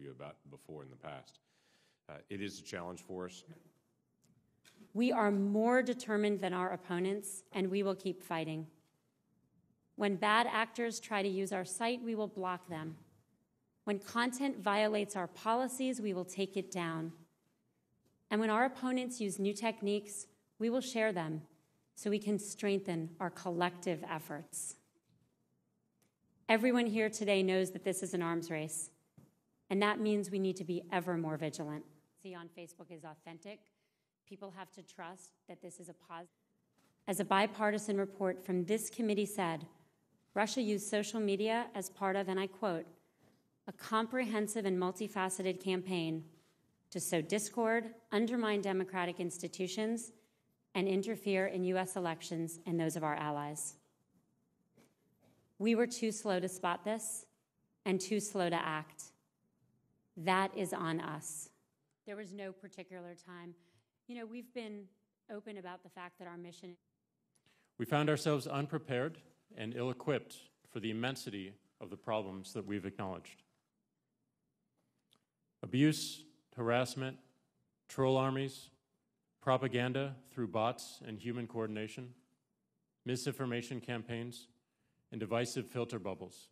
you about before in the past. It is a challenge for us. We are more determined than our opponents, and we will keep fighting. When bad actors try to use our site, we will block them. When content violates our policies, we will take it down. And when our opponents use new techniques, we will share them so we can strengthen our collective efforts. Everyone here today knows that this is an arms race, and that means we need to be ever more vigilant. See on Facebook is authentic. People have to trust that this is a positive. As a bipartisan report from this committee said, Russia used social media as part of, and I quote, a comprehensive and multifaceted campaign to sow discord, undermine democratic institutions, and interfere in U.S. elections and those of our allies. We were too slow to spot this and too slow to act. That is on us. There was no particular time. You know, we've been open about the fact that our mission... We found ourselves unprepared and ill-equipped for the immensity of the problems that we've acknowledged. Abuse, harassment, troll armies, propaganda through bots and human coordination, misinformation campaigns, and divisive filter bubbles.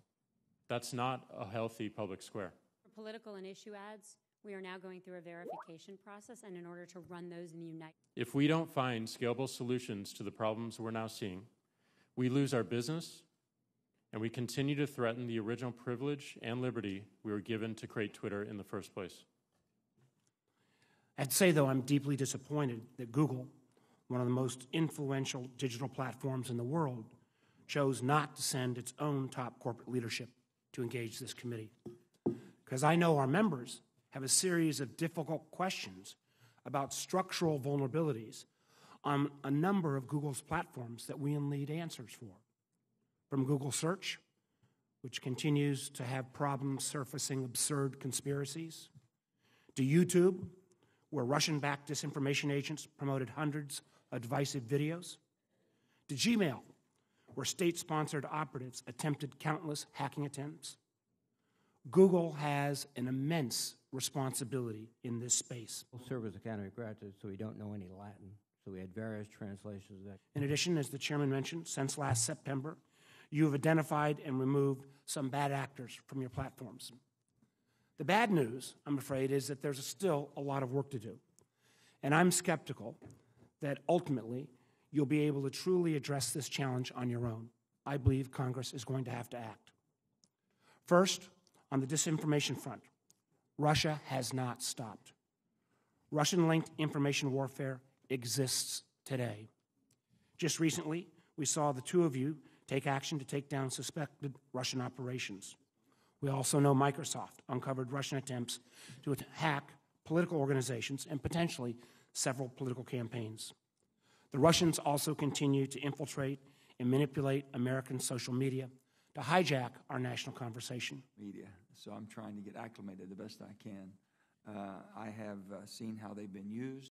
That's not a healthy public square. For political and issue ads, we are now going through a verification process, and in order to run those in the United... If we don't find scalable solutions to the problems we're now seeing, we lose our business, and we continue to threaten the original privilege and liberty we were given to create Twitter in the first place. I'd say, though, I'm deeply disappointed that Google, one of the most influential digital platforms in the world, chose not to send its own top corporate leadership to engage this committee. Because I know our members have a series of difficult questions about structural vulnerabilities on a number of Google's platforms that we need answers for. From Google Search, which continues to have problems surfacing absurd conspiracies, to YouTube, where Russian-backed disinformation agents promoted hundreds of divisive videos, to Gmail, where state-sponsored operatives attempted countless hacking attempts. Google has an immense responsibility in this space. We'll serve as Academy graduates, so we don't know any Latin, so we had various translations of that. In addition, as the chairman mentioned, since last September, you have identified and removed some bad actors from your platforms. The bad news, I'm afraid, is that there's still a lot of work to do. And I'm skeptical that ultimately you'll be able to truly address this challenge on your own. I believe Congress is going to have to act. First, on the disinformation front, Russia has not stopped. Russian-linked information warfare exists today. Just recently, we saw the two of you take action to take down suspected Russian operations. We also know Microsoft uncovered Russian attempts to hack political organizations and potentially several political campaigns. The Russians also continue to infiltrate and manipulate American social media to hijack our national conversation. So I'm trying to get acclimated the best I can. I have seen how they've been used.